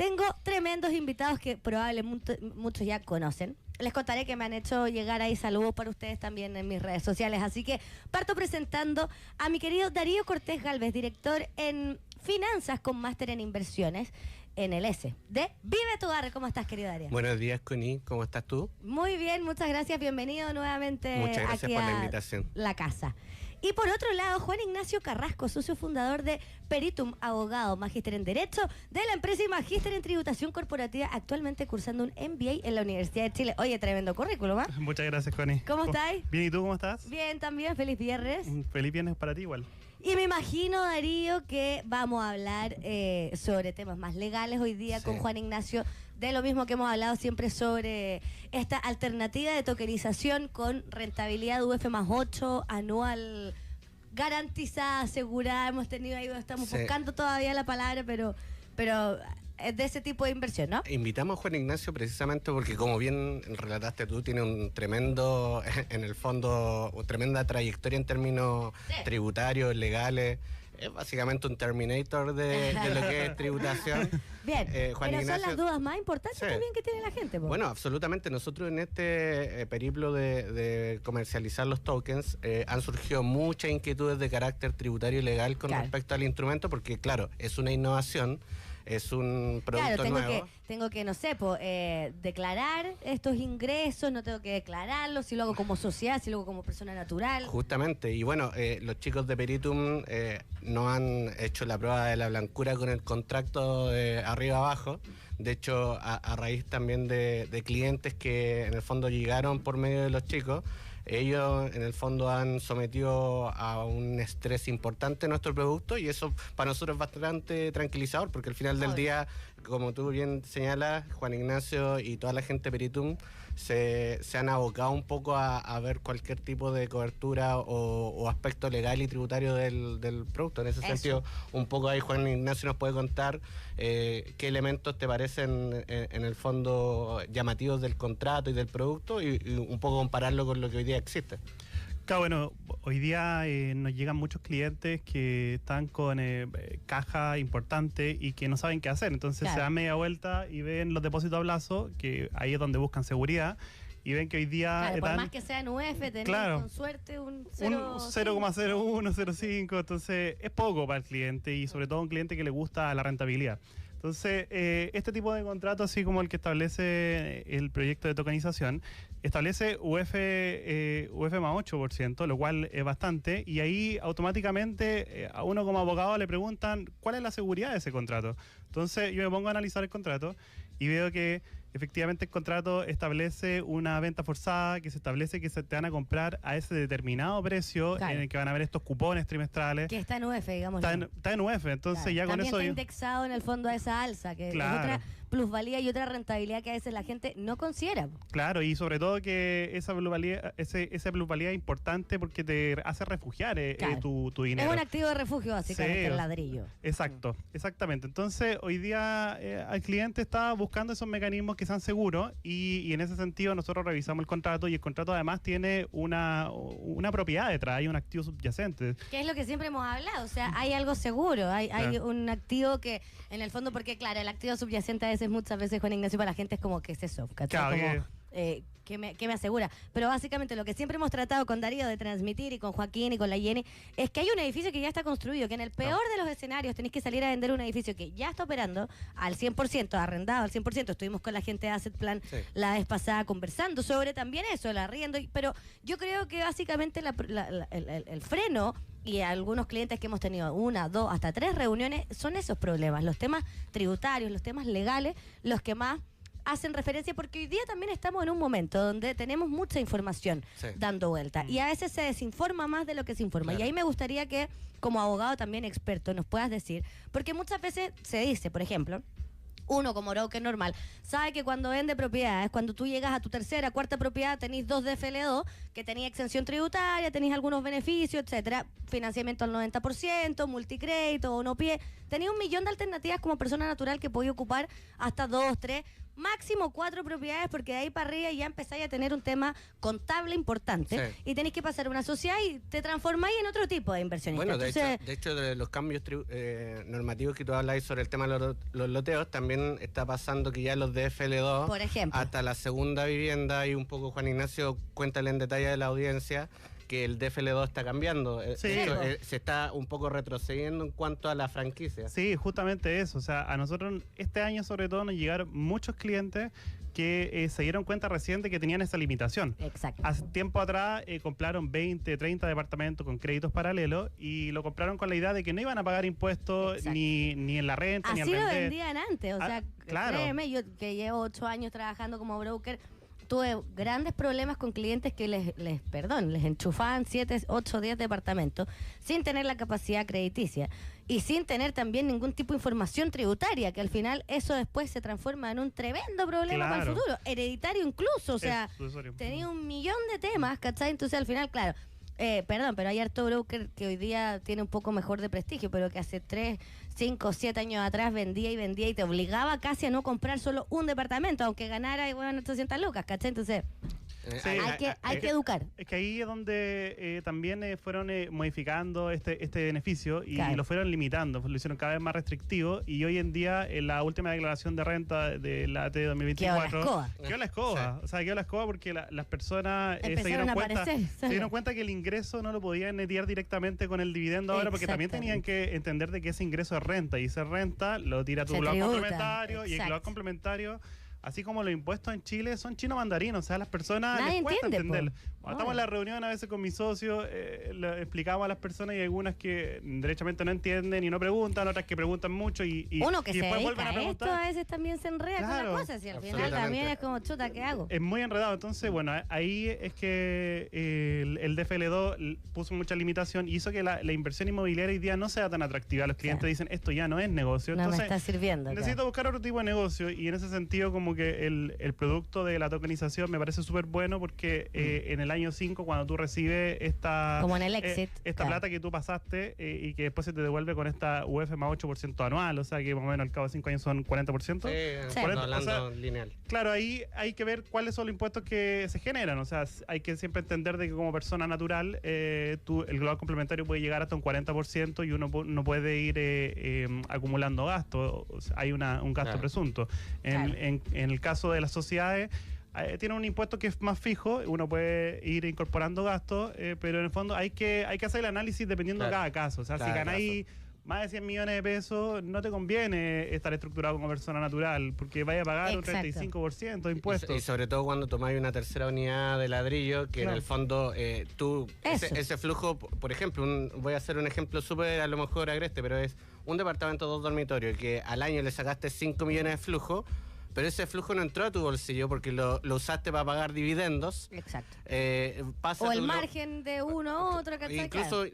Tengo tremendos invitados que probablemente muchos ya conocen. Les contaré que me han hecho llegar ahí saludos para ustedes también en mis redes sociales. Así que parto presentando a mi querido Darío Cortés Galvez, director en Finanzas con máster en Inversiones en el S de Vive tu Barrio. ¿Cómo estás, querido Darío? Buenos días, Connie. ¿Cómo estás tú? Muy bien, muchas gracias. Bienvenido nuevamente. Muchas gracias aquí por la a invitación. la casa. Y por otro lado, Juan Ignacio Carrasco, socio fundador de Peritum, abogado, magíster en Derecho de la empresa y magíster en Tributación Corporativa, actualmente cursando un MBA en la Universidad de Chile. Oye, tremendo currículum, ¿eh? Muchas gracias, Connie. ¿Cómo estáis? Bien, ¿y tú cómo estás? Bien, también. Feliz viernes. Feliz viernes para ti igual. Y me imagino, Darío, que vamos a hablar sobre temas más legales hoy día con Juan Ignacio, de lo mismo que hemos hablado siempre sobre esta alternativa de tokenización con rentabilidad UF+8 anual garantizada, asegurada. Hemos tenido ahí, estamos buscando todavía la palabra, pero es de ese tipo de inversión, ¿no? Invitamos a Juan Ignacio precisamente porque, como bien relataste tú, tiene un tremendo, en el fondo, tremenda trayectoria en términos tributarios, legales. Es básicamente un Terminator de lo que es tributación. Bien, Juan pero Ignacio, son las dudas más importantes también que tiene la gente, po. Bueno, absolutamente. Nosotros en este periplo de comercializar los tokens han surgido muchas inquietudes de carácter tributario y legal con respecto al instrumento, porque claro, es una innovación, es un producto nuevo. Tengo que, no sé, declarar estos ingresos, no tengo que declararlos, si lo hago como sociedad, si lo hago como persona natural. Justamente, y bueno, los chicos de Peritum no han hecho la prueba de la blancura con el contrato arriba abajo. De hecho, a raíz también de clientes que en el fondo llegaron por medio de los chicos, ellos en el fondo han sometido a un estrés importante nuestro producto, y eso para nosotros es bastante tranquilizador, porque al final del día, como tú bien señalas, Juan Ignacio y toda la gente de Peritum se han abocado un poco a ver cualquier tipo de cobertura o aspecto legal y tributario del producto. En ese sentido, un poco ahí Juan Ignacio nos puede contar qué elementos te parecen en el fondo llamativos del contrato y del producto, y un poco compararlo con lo que hoy día existe. Claro, bueno, hoy día nos llegan muchos clientes que están con caja importante y que no saben qué hacer. Entonces se dan media vuelta y ven los depósitos a plazo, que ahí es donde buscan seguridad, y ven que hoy día... por más que sea en UF, tenés con suerte un 0,01, 0,5, entonces es poco para el cliente, y sobre todo un cliente que le gusta la rentabilidad. Entonces, este tipo de contrato, así como el que establece el proyecto de tokenización, establece UF más 8%, lo cual es bastante, y ahí automáticamente a uno como abogado le preguntan cuál es la seguridad de ese contrato. Entonces, yo me pongo a analizar el contrato y veo que efectivamente el contrato establece una venta forzada, que se establece que se te van a comprar a ese determinado precio, en el que van a haber estos cupones trimestrales. Que está en UF, digamos. Está en UF, entonces ya con también eso... está indexado en el fondo a esa alza, que es otra plusvalía y otra rentabilidad que a veces la gente no considera. Claro, y sobre todo que esa plusvalía, esa plusvalía es importante porque te hace refugiar tu dinero. Es un activo de refugio, básicamente, el ladrillo. Exacto, exactamente. Entonces, hoy día el cliente está buscando esos mecanismos que sean seguros, y en ese sentido nosotros revisamos el contrato, y el contrato además tiene una propiedad detrás, hay un activo subyacente. Que es lo que siempre hemos hablado, o sea, hay algo seguro, hay un activo que, en el fondo, porque claro, el activo subyacente a veces, muchas veces, Juan Ignacio, para la gente es como, ¿qué es eso? ¿Cachai? ¿Qué me asegura? Pero básicamente lo que siempre hemos tratado con Darío de transmitir, y con Joaquín y con la Jenny, es que hay un edificio que ya está construido, que en el peor de los escenarios tenés que salir a vender un edificio que ya está operando al 100%, arrendado al 100%. Estuvimos con la gente de Asset Plan la vez pasada conversando sobre también eso, el arriendo, pero yo creo que básicamente el freno, y algunos clientes que hemos tenido 1, 2, hasta 3 reuniones, son esos problemas, los temas tributarios, los temas legales, los que más hacen referencia, porque hoy día también estamos en un momento donde tenemos mucha información dando vuelta, y a veces se desinforma más de lo que se informa. Y ahí me gustaría que, como abogado también experto, nos puedas decir, porque muchas veces se dice, por ejemplo, uno como broker normal sabe que cuando vende propiedades, cuando tú llegas a tu tercera, cuarta propiedad, tenéis 2 DFL2, que tenéis exención tributaria, tenéis algunos beneficios, etcétera, financiamiento al 90%, multicrédito o no pie, tenéis un millón de alternativas como persona natural que podéis ocupar hasta 2, 3, máximo 4 propiedades, porque de ahí para arriba ya empezáis a tener un tema contable importante y tenéis que pasar a una sociedad y te transformáis en otro tipo de inversionista. Bueno, Entonces, de hecho, de los cambios normativos que tú habláis sobre el tema de los loteos, también está pasando que ya los de FL2, por ejemplo, hasta la segunda vivienda, y un poco Juan Ignacio, cuéntale en detalle de la audiencia que el DFL2 está cambiando. Sí. De hecho, se está un poco retrocediendo en cuanto a la franquicia. Sí, justamente eso. O sea, a nosotros este año sobre todo nos llegaron muchos clientes que se dieron cuenta recién de que tenían esa limitación. Exacto. Hace tiempo atrás compraron 20, 30 departamentos con créditos paralelos y lo compraron con la idea de que no iban a pagar impuestos ni en la renta, ni al así lo vender. vendían antes. O sea, claro. Créeme, yo que llevo 8 años trabajando como broker, tuve grandes problemas con clientes que les enchufaban 7, 8, 10 departamentos sin tener la capacidad crediticia y sin tener también ningún tipo de información tributaria, que al final eso después se transforma en un tremendo problema para el futuro, hereditario incluso, o sea, tenía un millón de temas, ¿cachai? Entonces al final, claro, pero hay harto broker que hoy día tiene un poco mejor de prestigio, pero que hace 3, 5, 7 años atrás vendía y te obligaba casi a no comprar solo un departamento, aunque ganara 800 lucas, ¿cachai? Entonces, sí, hay que educar. Es que ahí es donde también fueron modificando este beneficio y lo fueron limitando, lo hicieron cada vez más restrictivo, y hoy en día en la última declaración de renta de la AT 2024 quedó la escoba. Sí. O sea, quedó la escoba porque las personas se dieron cuenta que el ingreso no lo podían netear directamente con el dividendo ahora, porque también tenían que entender de que ese ingreso es renta, y esa renta lo tira tu blog complementario. Y el blog complementario, así como los impuestos en Chile, son chino mandarinos. O sea, las personas les cuesta entenderlo. Estamos en la reunión a veces con mis socios, le explicamos a las personas, y hay algunas que derechamente no entienden y no preguntan, otras que preguntan mucho y uno que y se después dedica vuelven a a preguntar. esto a veces también se enreda con las cosas, y al final también es como, chuta, ¿qué hago? Es muy enredado. Entonces, bueno, ahí es que el DFL2 puso mucha limitación y hizo que la inversión inmobiliaria hoy día no sea tan atractiva. Los clientes dicen, esto ya no es negocio. No entonces, me está sirviendo. Necesito buscar otro tipo de negocio, y en ese sentido como que el producto de la tokenización me parece súper bueno, porque en el año 5, cuando tú recibes esta, como en el exit, esta plata que tú pasaste y que después se te devuelve con esta UF más 8% anual, o sea que más o menos al cabo de 5 años son 40%. Sí, 40, hablando, o sea, lineal. Claro, ahí hay que ver cuáles son los impuestos que se generan. O sea, hay que siempre entender de que como persona natural, el global complementario puede llegar hasta un 40%, y uno no puede ir acumulando gastos. O sea, hay un gasto presunto. En el caso de las sociedades, tiene un impuesto que es más fijo, uno puede ir incorporando gastos, pero en el fondo hay que hacer el análisis dependiendo de cada caso. O sea, si ganáis más de 100 millones de pesos, no te conviene estar estructurado como persona natural, porque vaya a pagar un 35% de impuestos. Y sobre todo cuando tomáis una tercera unidad de ladrillo, que en el fondo tú, ese flujo, por ejemplo, voy a hacer un ejemplo súper a lo mejor agreste, pero es un departamento 2 dormitorios que al año le sacaste 5 millones de flujo, pero ese flujo no entró a tu bolsillo porque lo usaste para pagar dividendos. Exacto. O el margen de uno u otro.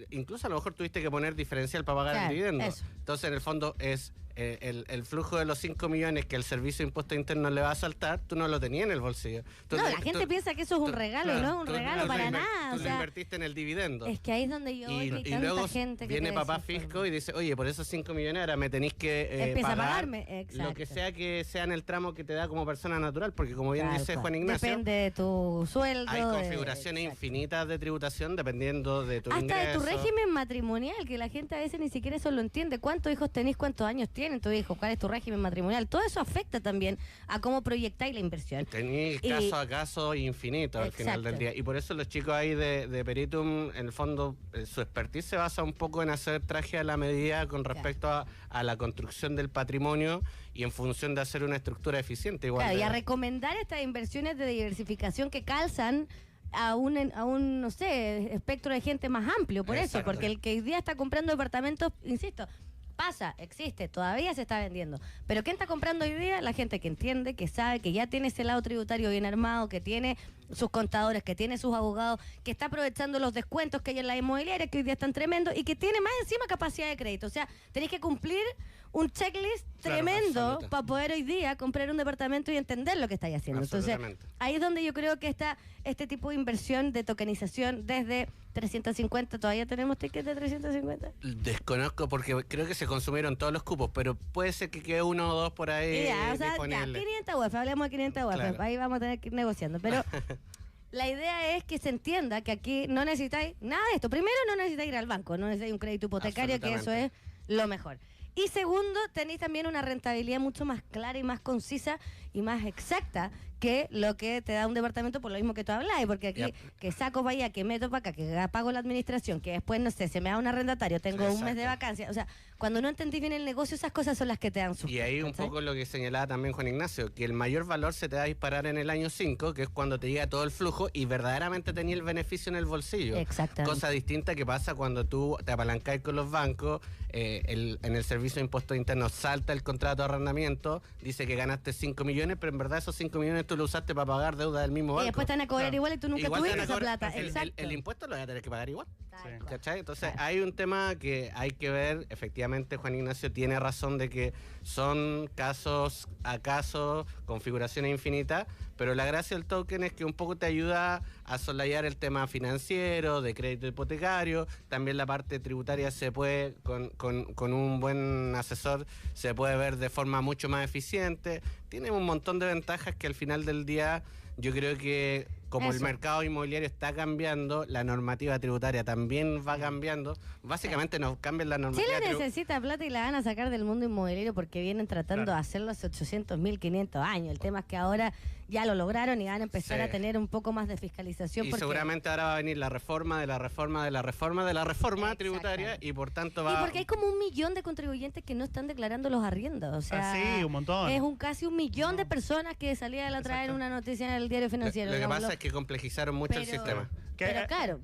Incluso a lo mejor tuviste que poner diferencial para pagar el dividendo. Eso. Entonces, en el fondo, es el flujo de los 5 millones que el Servicio de Impuestos Internos le va a saltar, tú no lo tenías en el bolsillo. Entonces, la gente piensa que eso es un regalo, y no es un regalo para nada. Tú lo invertiste en el dividendo. Es que ahí es donde yo voy, y luego gente viene papá fisco y dice, oye, por esos 5 millones ahora me tenéis que empieza a pagarme. Lo que sea en el tramo que te da como persona natural, porque como bien dice Juan Ignacio, depende de tu sueldo. Hay configuraciones infinitas de tributación dependiendo de tu ingreso. Hasta de tu régimen matrimonial, que la gente a veces ni siquiera eso lo entiende. ¿Cuántos hijos tenés? ¿Cuántos años tienen tus hijos? ¿Cuál es tu régimen matrimonial? Todo eso afecta también a cómo proyectáis la inversión. Tenés caso a caso infinito al final del día. Y por eso los chicos ahí de Peritum, en el fondo, su expertise se basa un poco en hacer traje a la medida con respecto a la construcción del patrimonio, y en función de hacer una estructura eficiente. Igual y a recomendar estas inversiones de diversificación que calzan a un no sé, espectro de gente más amplio, por eso, porque el que hoy día está comprando departamentos, insisto, existe, todavía se está vendiendo. Pero ¿quién está comprando hoy día? La gente que entiende, que sabe, que ya tiene ese lado tributario bien armado, que tiene sus contadores, que tiene sus abogados, que está aprovechando los descuentos que hay en las inmobiliarias, que hoy día están tremendos, y que tiene más encima capacidad de crédito. O sea, tenéis que cumplir un checklist tremendo para poder hoy día comprar un departamento y entender lo que estáis haciendo. Entonces, ahí es donde yo creo que está este tipo de inversión de tokenización desde 350. ¿Todavía tenemos tickets de 350? Desconozco porque creo que se consumieron todos los cupos, pero puede ser que quede uno o dos por ahí. Ya, o sea, ya, 500 UF, hablemos de 500 UF, claro. Ahí vamos a tener que ir negociando. Pero la idea es que se entienda que aquí no necesitáis nada de esto. Primero, no necesitáis ir al banco, no necesitáis un crédito hipotecario, que eso es lo mejor. Y segundo, tenéis también una rentabilidad mucho más clara y más concisa y más exacta que lo que te da un departamento, por lo mismo que tú habláis, porque aquí que saco para allá, que meto para acá, que pago la administración, que después, no sé, se me da un arrendatario, tengo un mes de vacancia. O sea, cuando no entendí bien el negocio, esas cosas son las que te dan susto. Y ahí un poco lo que señalaba también Juan Ignacio, que el mayor valor se te va a disparar en el año 5, que es cuando te llega todo el flujo y verdaderamente tenías el beneficio en el bolsillo. Exactamente. Cosa distinta que pasa cuando tú te apalancás con los bancos, en el servicio de impuestos internos salta el contrato de arrendamiento, dice que ganaste 5 millones, pero en verdad esos 5 millones tú lo usaste para pagar deuda del mismo banco. Y después te van a cobrar igual y tú nunca tuviste esa plata. El impuesto lo vas a tener que pagar igual. ¿Cachai? Entonces hay un tema que hay que ver. Efectivamente, Juan Ignacio tiene razón de que son casos a casos, configuraciones infinitas, pero la gracia del token es que un poco te ayuda a soslayar el tema financiero, de crédito hipotecario. También la parte tributaria se puede, con un buen asesor, se puede ver de forma mucho más eficiente. Tiene un montón de ventajas que al final del día yo creo que como el mercado inmobiliario está cambiando, la normativa tributaria también va cambiando. Básicamente nos cambian la normativa. Chile necesita plata y la van a sacar del mundo inmobiliario porque vienen tratando de hacerlo hace 800.000, 500 años. El tema es que ahora ya lo lograron y van a empezar a tener un poco más de fiscalización. Y seguramente ahora va a venir la reforma de la reforma de la reforma de la reforma tributaria y por tanto va... Y porque hay como 1 millón de contribuyentes que no están declarando los arriendos. O sea, sí, un montón. Es casi 1 millón de personas que salía la otra vez en una noticia en el diario financiero. Lo que pasa es que complejizaron mucho el sistema.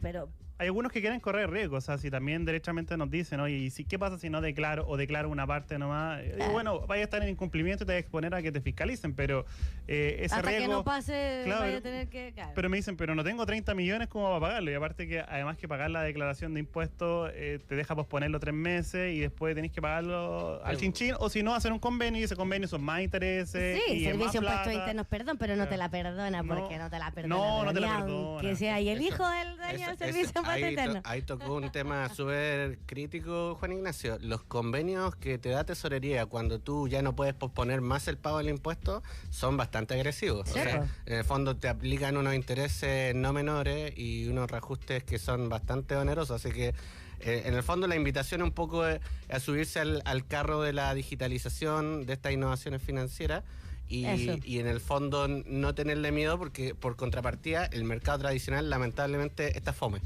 Pero hay algunos que quieren correr riesgos, o sea, si también derechamente nos dicen, oye, ¿y si, qué pasa si no declaro o declaro una parte nomás? Bueno, vaya a estar en incumplimiento y te vas a exponer a que te fiscalicen, pero ese hasta riesgo... que no pase, vaya a tener que... Pero me dicen, pero no tengo 30 millones, ¿cómo va a pagarlo? Y aparte que, además que pagar la declaración de impuestos, te deja posponerlo 3 meses y después tenés que pagarlo al chinchín, o si no, hacer un convenio, y ese convenio son más intereses. Sí, y servicio de impuestos internos, perdón, pero no te la perdona, porque no te la perdona. No te la perdona. Que sea, y el hijo del dueño del servicio de impuestos internos. Ahí tocó un tema súper crítico, Juan Ignacio. Los convenios que te da Tesorería cuando tú ya no puedes posponer más el pago del impuesto son bastante agresivos. Sí. O sea, en el fondo te aplican unos intereses no menores y unos reajustes que son bastante onerosos. Así que en el fondo la invitación es un poco a subirse al carro de la digitalización, de estas innovaciones financieras. Y en el fondo no tenerle miedo porque por contrapartida el mercado tradicional lamentablemente está fome.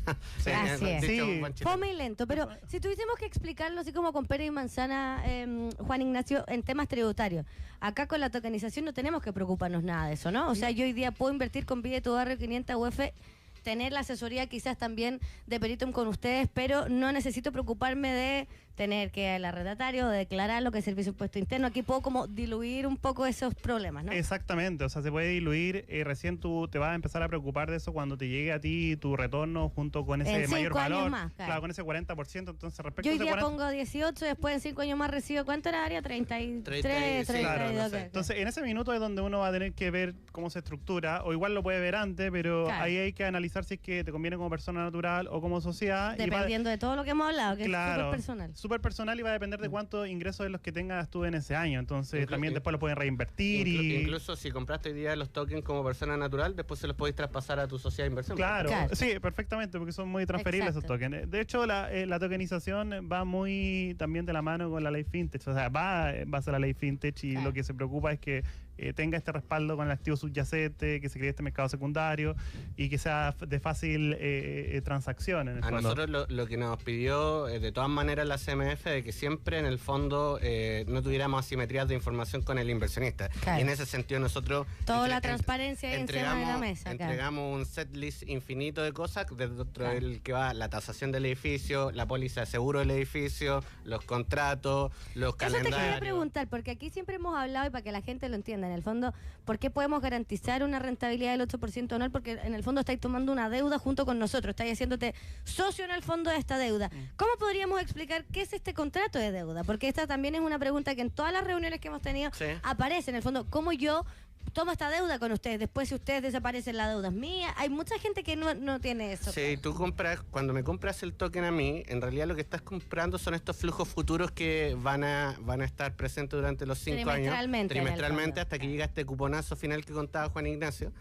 Fome y lento, pero si tuviésemos que explicarlo así como con pera y manzana, Juan Ignacio, en temas tributarios, acá con la tokenización no tenemos que preocuparnos nada de eso, ¿no? O sea, yo hoy día puedo invertir con Vida de tu Barrio 500 UF, tener la asesoría quizás también de Peritum con ustedes, pero no necesito preocuparme de tener que ir al arrendatario, de declarar lo que es servicio de impuesto interno. Aquí puedo como diluir un poco esos problemas, ¿no? Exactamente, o sea, se puede diluir. Recién tú te vas a empezar a preocupar de eso cuando te llegue a ti tu retorno junto con ese mayor valor. Más, claro, con ese 40%. Entonces, respecto yo a hoy día 40... pongo 18, después en 5 años más recibo, ¿cuánto era área? 33, 32. Claro, no sé. Entonces, en ese minuto es donde uno va a tener que ver cómo se estructura, o igual lo puede ver antes, pero ahí hay que analizar si es que te conviene como persona natural o como sociedad. Dependiendo de todo lo que hemos hablado, que es súper personal. Súper personal y va a depender de cuántos ingresos de los que tengas tú en ese año. Entonces también después lo pueden reinvertir. Incluso si compraste hoy día los tokens como persona natural, después se los podéis traspasar a tu sociedad de inversión. Claro, sí, perfectamente, porque son muy transferibles esos tokens. De hecho, la tokenización va muy también de la mano con la ley FinTech. O sea, va a ser la ley FinTech y lo que se preocupa es que tenga este respaldo con el activo subyacente, que se cree este mercado secundario y que sea de fácil transacción. En el fondo. Nosotros lo que nos pidió de todas maneras la CMF de que siempre en el fondo no tuviéramos asimetrías de información con el inversionista. Claro. Y en ese sentido nosotros toda la transparencia encima de la mesa. Entregamos un set list infinito de cosas, dentro del que va la tasación del edificio, la póliza de seguro del edificio, los contratos, los calendarios. Eso te quería preguntar, porque aquí siempre hemos hablado, y para que la gente lo entienda, en el fondo, ¿por qué podemos garantizar una rentabilidad del 8% anual? Porque en el fondo estáis tomando una deuda junto con nosotros, estáis haciéndote socio en el fondo de esta deuda. ¿Cómo podríamos explicar qué es este contrato de deuda? Porque esta también es una pregunta que en todas las reuniones que hemos tenido aparece, en el fondo, ¿cómo yo tomo esta deuda con ustedes? Después, si ustedes desaparecen, la deuda es mía. Hay mucha gente que no tiene eso. Sí, tú compras, cuando me compras el token a mí, en realidad lo que estás comprando son estos flujos futuros que van a estar presentes durante los 5 años. Trimestralmente, hasta que llega este cuponazo final que contaba Juan Ignacio.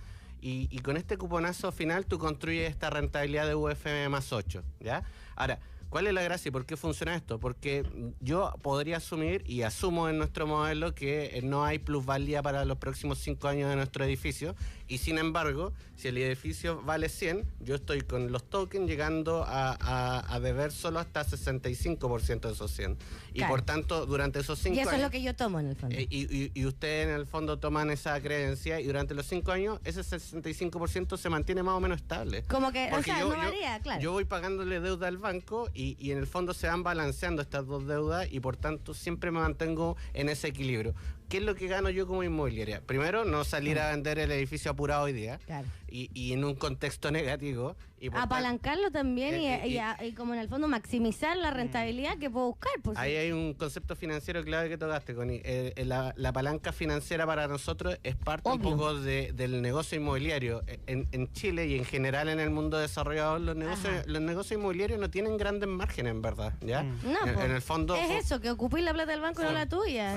Y con este cuponazo final tú construyes esta rentabilidad de UFM más 8, ¿ya? Ahora, ¿cuál es la gracia y por qué funciona esto? Porque yo podría asumir, y asumo en nuestro modelo, que no hay plusvalía para los próximos 5 años de nuestro edificio, y sin embargo, si el edificio vale 100, yo estoy con los tokens llegando a deber solo hasta 65% de esos 100. Y por tanto, durante esos 5 años... Y eso es lo que yo tomo en el fondo. Y ustedes en el fondo toman esa creencia, y durante los 5 años ese 65% se mantiene más o menos estable. Como que, o sea, no varía, claro. Yo voy pagándole deuda al banco y en el fondo se van balanceando estas dos deudas y por tanto siempre me mantengo en ese equilibrio. ¿Qué es lo que gano yo como inmobiliaria? Primero, no salir a vender el edificio apurado hoy día y en un contexto negativo. Y apalancarlo también y como en el fondo maximizar la rentabilidad que puedo buscar. Pues, ahí hay un concepto financiero clave que tocaste, Connie. La palanca financiera para nosotros es parte un poco del negocio inmobiliario. En Chile y en general en el mundo desarrollado, los negocios inmobiliarios no tienen grandes márgenes, en verdad. ¿Ya? No, en el fondo... Es eso, que ocupéis la plata del banco y no la tuya.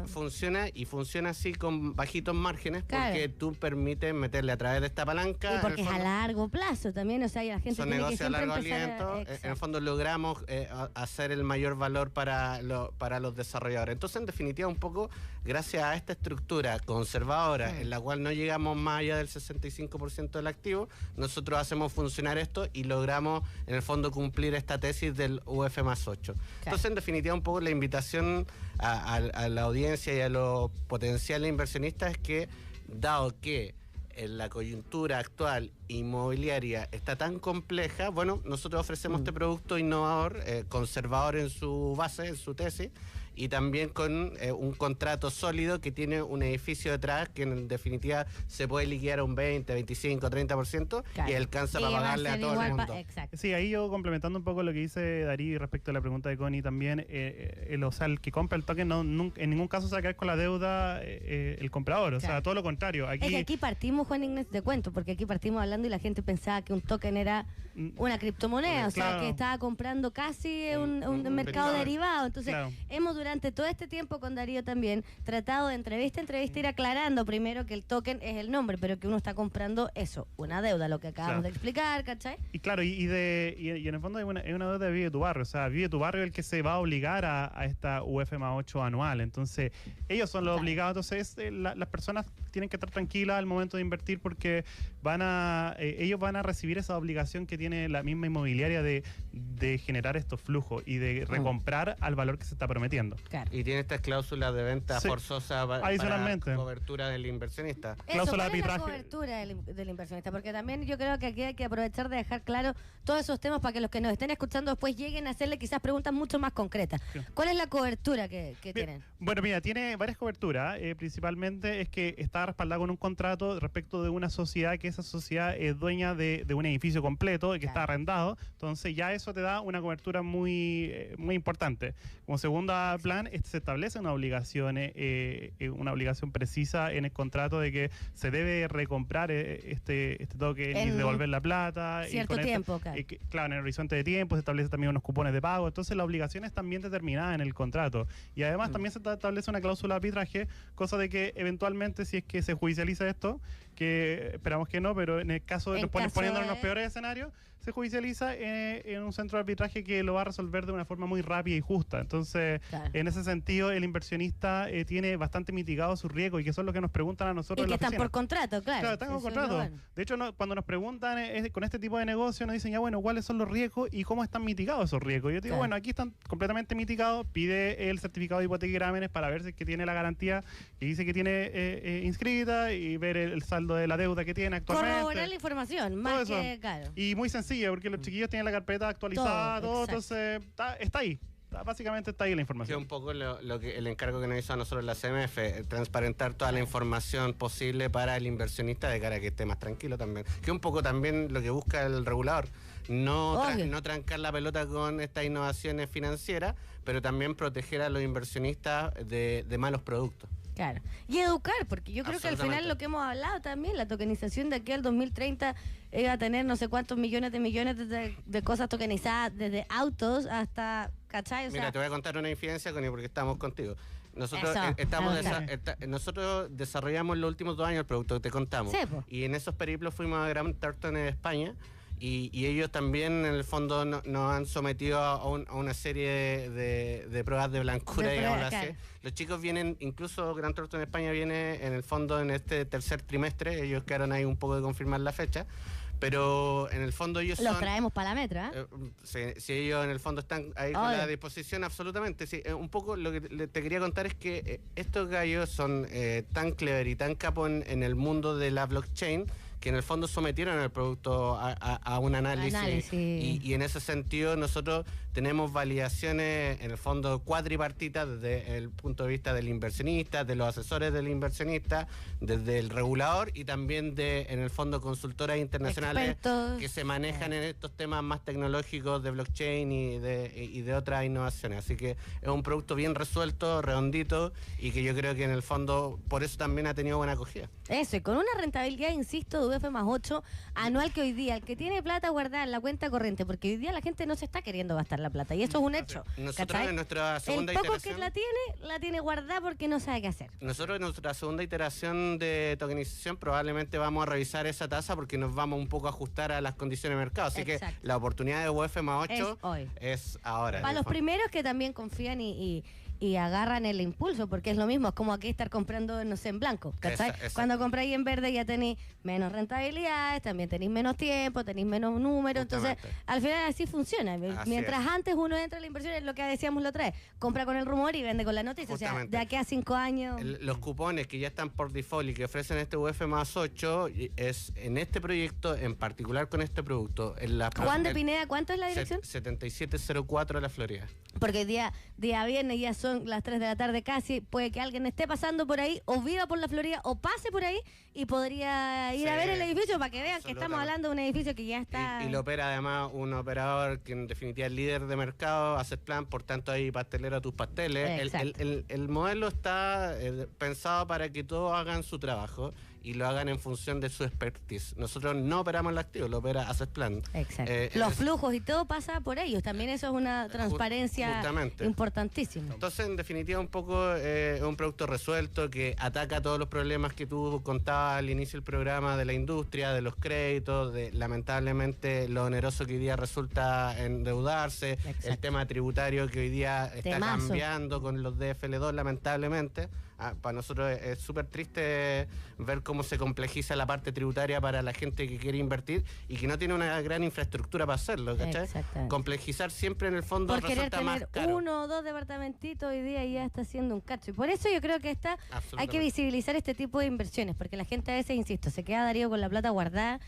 Funciona así con bajitos márgenes porque tú permites meterle a través de esta palanca. Y porque es a largo plazo también, o sea, la gente son tiene negocios que a largo empezar aliento. En el fondo logramos hacer el mayor valor para los desarrolladores. Entonces, en definitiva, un poco gracias a esta estructura conservadora en la cual no llegamos más allá del 65% del activo, nosotros hacemos funcionar esto y logramos, en el fondo, cumplir esta tesis del UF más 8. Entonces, en definitiva, un poco la invitación a la audiencia y a los potenciales inversionistas es que, dado que en la coyuntura actual inmobiliaria está tan compleja, bueno, nosotros ofrecemos este producto innovador, conservador en su base, en su tesis, y también con un contrato sólido que tiene un edificio detrás que en definitiva se puede liquidar a un 20, 25, 30% y alcanza para pagarle a todo el mundo. Sí, ahí yo complementando un poco lo que dice Darío respecto a la pregunta de Connie también, o sea, el que compra el token en ningún caso se va a quedar con la deuda el comprador, o sea, todo lo contrario. Es que aquí partimos, Juan Ignacio, te cuento, porque aquí partimos hablando y la gente pensaba que un token era una criptomoneda, o sea, que estaba comprando casi un mercado derivado. Entonces, hemos durante todo este tiempo con Darío también tratado de entrevista a entrevista ir aclarando primero que el token es el nombre, pero que uno está comprando eso, una deuda, lo que acabamos de explicar, ¿cachai? Y claro, y en el fondo es una deuda de Vive tu Barrio, o sea, Vive tu Barrio es el que se va a obligar a esta UF más 8 anual, entonces ellos son los obligados, entonces las personas tienen que estar tranquilas al momento de invertir porque ellos van a recibir esa obligación que tiene la misma inmobiliaria de generar estos flujos y de recomprar al valor que se está prometiendo. Y tiene estas cláusulas de venta forzosa para cobertura del inversionista. Cláusula de arbitraje. La cobertura del inversionista, porque también yo creo que aquí hay que aprovechar de dejar claro todos esos temas para que los que nos estén escuchando después lleguen a hacerle quizás preguntas mucho más concretas. ¿Cuál es la cobertura que tienen? Bueno, mira, tiene varias coberturas. Principalmente es que está respaldada con un contrato respecto de una sociedad, que esa sociedad es dueña de un edificio completo y que está arrendado. Entonces ya eso te da una cobertura muy importante. Como segunda plan, se establece una obligación precisa en el contrato de que se debe recomprar este token y devolver la plata. Cierto tiempo, claro, en el horizonte de tiempo se establece también unos cupones de pago. Entonces la obligación es también determinada en el contrato. Y además también se establece una cláusula de arbitraje, cosa de que eventualmente, si es que se judicializa esto, que esperamos que no, pero en el caso de poniéndonos en los peores escenarios, se judicializa en un centro de arbitraje que lo va a resolver de una forma muy rápida y justa. Entonces, en ese sentido, el inversionista tiene bastante mitigado su riesgo, y que eso es lo que nos preguntan a nosotros. Y que están por contrato, claro. Claro, están por contrato. Bueno. De hecho, cuando nos preguntan con este tipo de negocio, nos dicen ya, bueno, ¿cuáles son los riesgos y cómo están mitigados esos riesgos? Yo digo, bueno, aquí están completamente mitigados. Pide el certificado de hipoteca y grámenes para ver si es que tiene la garantía que dice que tiene inscrita, y ver el saldo de la deuda que tiene actualmente. Corroborar la información, más que claro. Y muy sencilla, porque los chiquillos tienen la carpeta actualizada, todo entonces está ahí. Básicamente está ahí la información. Que un poco el encargo que nos hizo a nosotros la CMF, transparentar toda la información posible para el inversionista de cara a que esté más tranquilo también. Que un poco también lo que busca el regulador, no trancar la pelota con estas innovaciones financieras, pero también proteger a los inversionistas de malos productos. Claro. Y educar, porque yo creo que al final lo que hemos hablado también, la tokenización de aquí al 2030 iba a tener no sé cuántos millones de cosas tokenizadas, desde autos hasta, ¿cachai? O sea, mira, te voy a contar una infidencia, Connie, porque estamos contigo. Nosotros nosotros desarrollamos en los últimos 2 años el producto que te contamos. Sí, y en esos periplos fuimos a Grant Thornton en España. Y ellos también, en el fondo, nos han sometido a una serie de pruebas de blancura, digamos así. Los chicos vienen, incluso Grant Thornton en España viene, en el fondo, en este tercer trimestre. Ellos quedaron ahí un poco de confirmar la fecha. Pero en el fondo ellos los traemos para la metra, ¿eh? Si ellos en el fondo están ahí con la disposición, absolutamente. Sí, un poco lo que te quería contar es que estos gallos son tan clever y tan capos en el mundo de la blockchain, que en el fondo sometieron el producto a un análisis. Y en ese sentido nosotros tenemos validaciones en el fondo cuatripartitas desde el punto de vista del inversionista, de los asesores del inversionista, desde el regulador y también en el fondo consultoras internacionales que se manejan en estos temas más tecnológicos de blockchain y de otras innovaciones. Así que es un producto bien resuelto, redondito, y que yo creo que en el fondo por eso también ha tenido buena acogida. Eso, y con una rentabilidad, insisto, de UF+8 anual, que hoy día el que tiene plata guardada en la cuenta corriente, porque hoy día la gente no se está queriendo gastar la plata, y eso es un hecho. Nosotros en nuestra segunda iteración, iteración, el poco que la tiene guardada porque no sabe qué hacer. Nosotros en nuestra segunda iteración de tokenización probablemente vamos a revisar esa tasa, porque nos vamos un poco a ajustar a las condiciones de mercado. Así que la oportunidad de UF+8 es ahora. Para los primeros que también confían y agarran el impulso, porque es lo mismo, es como aquí estar comprando, no sé, en blanco, ¿cachai? Cuando compráis en verde ya tenéis menos rentabilidades, también tenéis menos tiempo, tenéis menos números, entonces al final así funciona. Mientras antes uno entra a la inversión, es lo que decíamos la otra vez, compra con el rumor y vende con la noticia, justamente. O sea, de aquí a 5 años... Los cupones que ya están por default y que ofrecen este UF+8 es en este proyecto, en particular con este producto. Juan de Pineda, ¿cuánto es la dirección? 7704 de la Florida. Porque día viernes ya son las 3 de la tarde casi, puede que alguien esté pasando por ahí, o viva por la Florida, o pase por ahí, y podría ir a ver el edificio para que vean que estamos hablando de un edificio que ya está... Y lo opera además un operador que en definitiva es líder de mercado, Asset Plan, por tanto hay pastelero a tus pasteles. El modelo está pensado para que todos hagan su trabajo y lo hagan en función de su expertise. Nosotros no operamos el activo, lo opera Asset Plan. Exacto. Los flujos y todo pasa por ellos. También eso es una transparencia importantísima. Entonces, en definitiva, un poco es un producto resuelto que ataca todos los problemas que tú contabas al inicio del programa de la industria, de los créditos, de lamentablemente lo oneroso que hoy día resulta endeudarse, el tema tributario que hoy día está cambiando con los DFL2, lamentablemente. Para nosotros es súper triste ver cómo se complejiza la parte tributaria para la gente que quiere invertir y que no tiene una gran infraestructura para hacerlo, ¿cachai? Complejizar siempre en el fondo por resulta más caro. 1 o 2 departamentitos hoy día ya está haciendo un cacho. Y por eso yo creo que hay que visibilizar este tipo de inversiones, porque la gente a veces, insisto, se queda Darío con la plata guardada,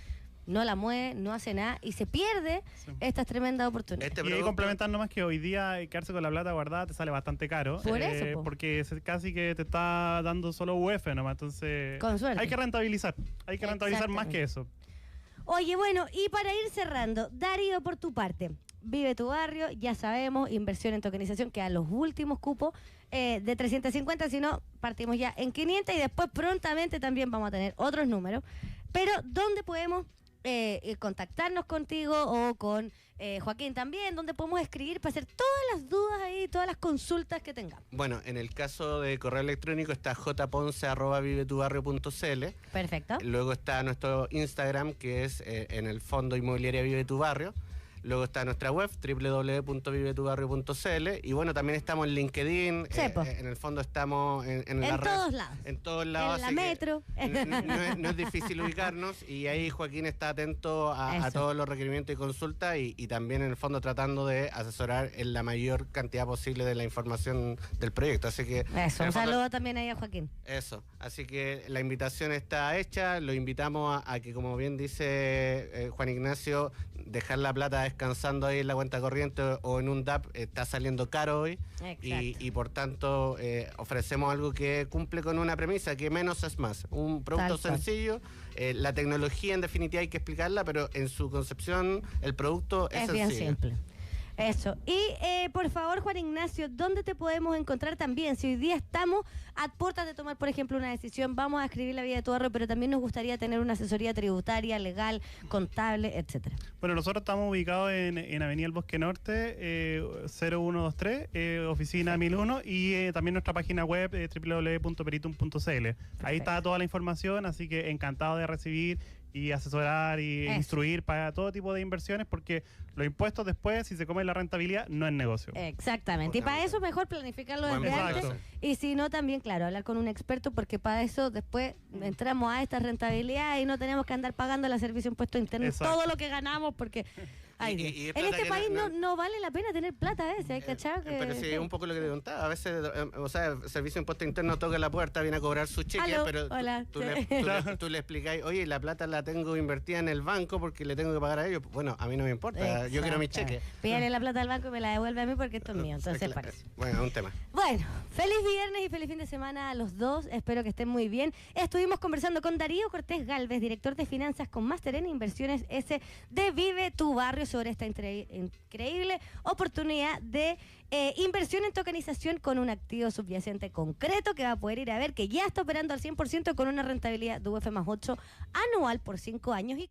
no la mueve, no hace nada y se pierde estas tremendas oportunidades. Y ahí complementar nomás que hoy día quedarse con la plata guardada te sale bastante caro. Por eso, porque casi que te está dando solo UF nomás, entonces con suerte. Hay que rentabilizar más que eso. Oye, bueno, y para ir cerrando, Darío, por tu parte, Vive tu Barrio, ya sabemos, inversión en tokenización, que a los últimos cupos de 350, si no, partimos ya en 500 y después prontamente también vamos a tener otros números. Pero, ¿dónde podemos contactarnos contigo o con Joaquín también, donde podemos escribir para hacer todas las dudas ahí, todas las consultas que tengamos. Bueno, en el caso de correo electrónico está jponce@vivetubarrio.cl. Perfecto. Luego está nuestro Instagram, que es en el fondo Inmobiliaria Vive Tu Barrio. Luego está nuestra web, www.vivetubarrio.cl. Y bueno, también estamos en LinkedIn. En el fondo estamos en la red. Todos lados. En todos lados. En la metro. No es difícil ubicarnos. Y ahí Joaquín está atento a todos los requerimientos y consultas. Y también en el fondo tratando de asesorar en la mayor cantidad posible de la información del proyecto. Así que... Eso, un saludo también ahí a Joaquín. Eso. Así que la invitación está hecha. Lo invitamos a que, como bien dice Juan Ignacio, dejar la plata descansando ahí en la cuenta corriente o en un DAP está saliendo caro hoy. Y por tanto ofrecemos algo que cumple con una premisa, que menos es más. Un producto sencillo. La tecnología en definitiva hay que explicarla, pero en su concepción el producto es sencillo. Bien simple. Eso. Y por favor, Juan Ignacio, ¿dónde te podemos encontrar también? Si hoy día estamos a puertas de tomar, por ejemplo, una decisión, vamos a escribir la vida de tu barrio, pero también nos gustaría tener una asesoría tributaria, legal, contable, etcétera. Bueno, nosotros estamos ubicados en Avenida El Bosque Norte, 0123, oficina 1001, y también nuestra página web, www.peritum.cl. Ahí está toda la información, así que encantado de recibir y asesorar y instruir para todo tipo de inversiones, porque los impuestos después, si se come la rentabilidad, no es negocio. Exactamente. Y para eso es mejor planificarlo desde antes. Y si no, también, claro, hablar con un experto, porque para eso después entramos a esta rentabilidad y no tenemos que andar pagando la servicio de impuesto interno todo lo que ganamos, porque... en este país no vale la pena tener plata a veces, hay cachado que... Pero sí, es un poco lo que te contaba. A veces, o sea, el servicio de impuesto interno toca la puerta, viene a cobrar su cheque, pero tú le explicáis, oye, la plata la tengo invertida en el banco porque le tengo que pagar a ellos. Bueno, a mí no me importa, yo quiero mi cheque. Pídale la plata al banco y me la devuelve a mí porque esto es mío, entonces parece. Bueno, es un tema. Bueno, feliz viernes y feliz fin de semana a los dos, espero que estén muy bien. Estuvimos conversando con Darío Cortés Galvez, director de finanzas con máster en inversiones S de Vive Tu Barrio, sobre esta increíble oportunidad de inversión en tokenización con un activo subyacente concreto que va a poder ir a ver, que ya está operando al 100% con una rentabilidad de UF+8 anual por 5 años.